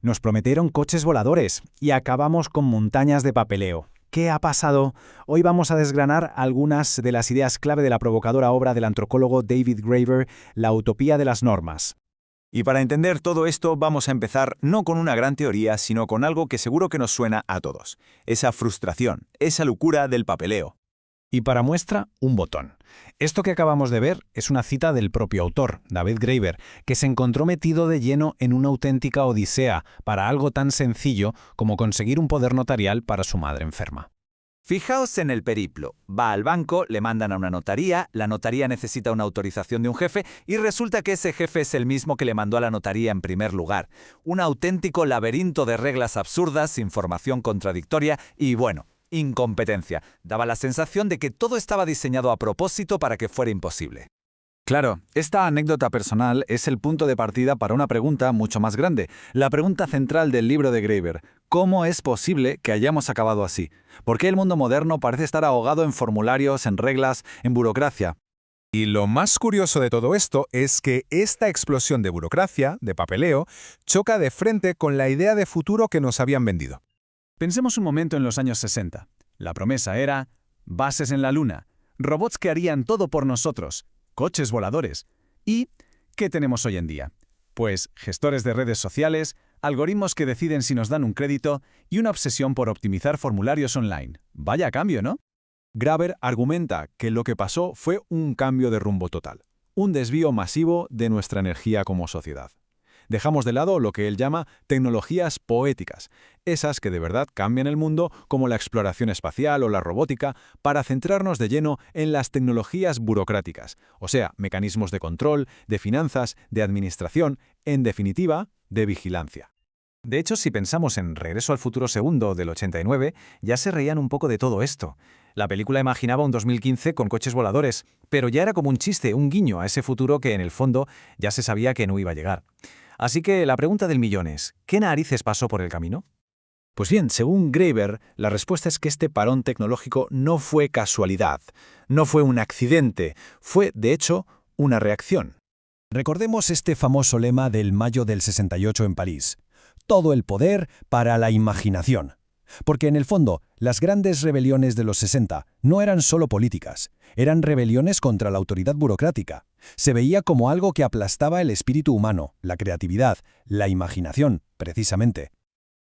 Nos prometieron coches voladores y acabamos con montañas de papeleo. ¿Qué ha pasado? Hoy vamos a desgranar algunas de las ideas clave de la provocadora obra del antropólogo David Graeber, La utopía de las normas. Y para entender todo esto vamos a empezar no con una gran teoría, sino con algo que seguro que nos suena a todos. Esa frustración, esa locura del papeleo. Y para muestra, un botón. Esto que acabamos de ver es una cita del propio autor, David Graeber, que se encontró metido de lleno en una auténtica odisea para algo tan sencillo como conseguir un poder notarial para su madre enferma. Fijaos en el periplo. Va al banco, le mandan a una notaría, la notaría necesita una autorización de un jefe y resulta que ese jefe es el mismo que le mandó a la notaría en primer lugar. Un auténtico laberinto de reglas absurdas, información contradictoria y, bueno, incompetencia. Daba la sensación de que todo estaba diseñado a propósito para que fuera imposible. Claro, esta anécdota personal es el punto de partida para una pregunta mucho más grande, la pregunta central del libro de Graeber. ¿Cómo es posible que hayamos acabado así? ¿Por qué el mundo moderno parece estar ahogado en formularios, en reglas, en burocracia? Y lo más curioso de todo esto es que esta explosión de burocracia, de papeleo, choca de frente con la idea de futuro que nos habían vendido. Pensemos un momento en los años 60. La promesa era bases en la luna, robots que harían todo por nosotros, coches voladores. ¿Y qué tenemos hoy en día? Pues gestores de redes sociales, algoritmos que deciden si nos dan un crédito y una obsesión por optimizar formularios online. Vaya cambio, ¿no? Graeber argumenta que lo que pasó fue un cambio de rumbo total, un desvío masivo de nuestra energía como sociedad. Dejamos de lado lo que él llama tecnologías poéticas, esas que de verdad cambian el mundo, como la exploración espacial o la robótica, para centrarnos de lleno en las tecnologías burocráticas, o sea, mecanismos de control, de finanzas, de administración, en definitiva, de vigilancia. De hecho, si pensamos en Regreso al futuro segundo del 89, ya se reían un poco de todo esto. La película imaginaba un 2015 con coches voladores, pero ya era como un chiste, un guiño a ese futuro que en el fondo ya se sabía que no iba a llegar. Así que la pregunta del millón es, ¿qué narices pasó por el camino? Pues bien, según Graeber, la respuesta es que este parón tecnológico no fue casualidad, no fue un accidente, fue, de hecho, una reacción. Recordemos este famoso lema del mayo del 68 en París. Todo el poder para la imaginación. Porque en el fondo, las grandes rebeliones de los 60 no eran solo políticas, eran rebeliones contra la autoridad burocrática. Se veía como algo que aplastaba el espíritu humano, la creatividad, la imaginación, precisamente.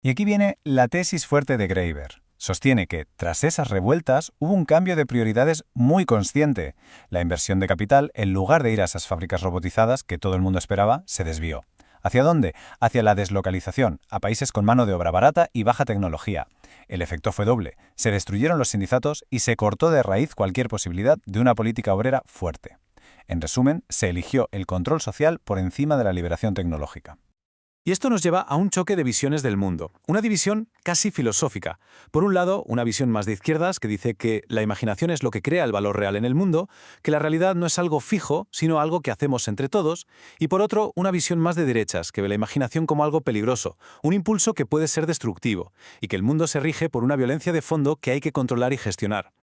Y aquí viene la tesis fuerte de Graeber. Sostiene que, tras esas revueltas, hubo un cambio de prioridades muy consciente. La inversión de capital, en lugar de ir a esas fábricas robotizadas que todo el mundo esperaba, se desvió. ¿Hacia dónde? Hacia la deslocalización, a países con mano de obra barata y baja tecnología. El efecto fue doble. Se destruyeron los sindicatos y se cortó de raíz cualquier posibilidad de una política obrera fuerte. En resumen, se eligió el control social por encima de la liberación tecnológica. Y esto nos lleva a un choque de visiones del mundo, una división casi filosófica. Por un lado, una visión más de izquierdas que dice que la imaginación es lo que crea el valor real en el mundo, que la realidad no es algo fijo, sino algo que hacemos entre todos, y por otro, una visión más de derechas que ve la imaginación como algo peligroso, un impulso que puede ser destructivo, y que el mundo se rige por una violencia de fondo que hay que controlar y gestionar.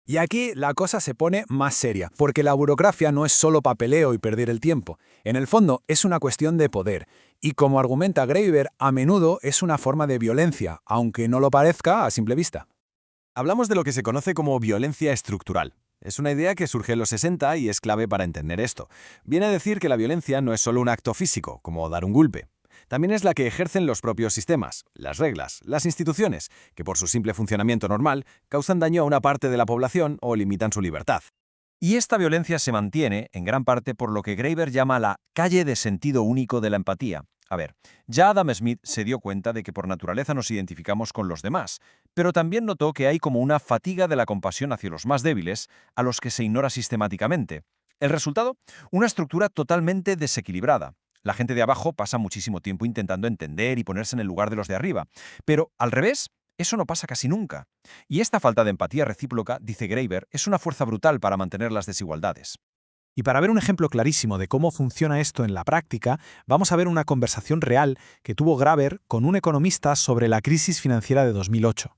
Y aquí la cosa se pone más seria, porque la burocracia no es solo papeleo y perder el tiempo. En el fondo, es una cuestión de poder. Y como argumenta Graeber, a menudo es una forma de violencia, aunque no lo parezca a simple vista. Hablamos de lo que se conoce como violencia estructural. Es una idea que surge en los 60 y es clave para entender esto. Viene a decir que la violencia no es solo un acto físico, como dar un golpe. También es la que ejercen los propios sistemas, las reglas, las instituciones, que por su simple funcionamiento normal causan daño a una parte de la población o limitan su libertad. Y esta violencia se mantiene, en gran parte, por lo que Graeber llama la calle de sentido único de la empatía. A ver, ya Adam Smith se dio cuenta de que por naturaleza nos identificamos con los demás, pero también notó que hay como una fatiga de la compasión hacia los más débiles, a los que se ignora sistemáticamente. El resultado, una estructura totalmente desequilibrada. La gente de abajo pasa muchísimo tiempo intentando entender y ponerse en el lugar de los de arriba, pero al revés, eso no pasa casi nunca. Y esta falta de empatía recíproca, dice Graeber, es una fuerza brutal para mantener las desigualdades. Y para ver un ejemplo clarísimo de cómo funciona esto en la práctica, vamos a ver una conversación real que tuvo Graeber con un economista sobre la crisis financiera de 2008.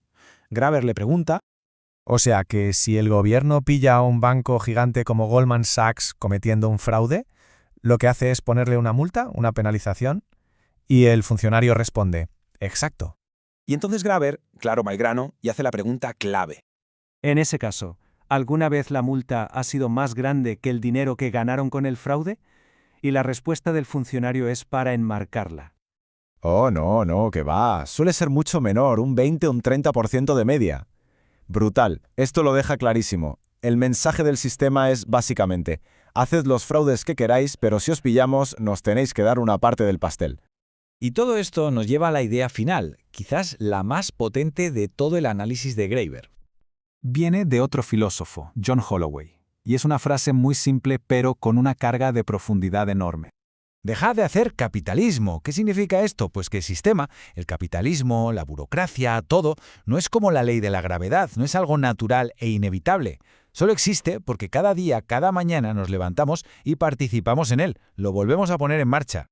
Graeber le pregunta: O sea que si el gobierno pilla a un banco gigante como Goldman Sachs cometiendo un fraude, lo que hace es ponerle una multa, una penalización. Y el funcionario responde, exacto. Y entonces Graeber, claro va al grano, y hace la pregunta clave. En ese caso, ¿alguna vez la multa ha sido más grande que el dinero que ganaron con el fraude? Y la respuesta del funcionario es para enmarcarla. Oh, no, que va. Suele ser mucho menor, un 20 o un 30% de media. Brutal. Esto lo deja clarísimo. El mensaje del sistema es básicamente, haced los fraudes que queráis, pero si os pillamos, nos tenéis que dar una parte del pastel. Y todo esto nos lleva a la idea final, quizás la más potente de todo el análisis de Graeber. Viene de otro filósofo, John Holloway, y es una frase muy simple pero con una carga de profundidad enorme. Dejad de hacer capitalismo. ¿Qué significa esto? Pues que el sistema, el capitalismo, la burocracia, todo, no es como la ley de la gravedad, no es algo natural e inevitable. Solo existe porque cada día, cada mañana nos levantamos y participamos en él, lo volvemos a poner en marcha.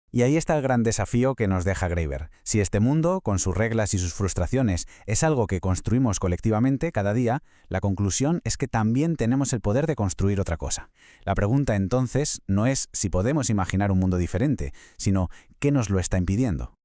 Y ahí está el gran desafío que nos deja Graeber. Si este mundo, con sus reglas y sus frustraciones, es algo que construimos colectivamente cada día, la conclusión es que también tenemos el poder de construir otra cosa. La pregunta entonces no es si podemos imaginar un mundo diferente, sino ¿qué nos lo está impidiendo?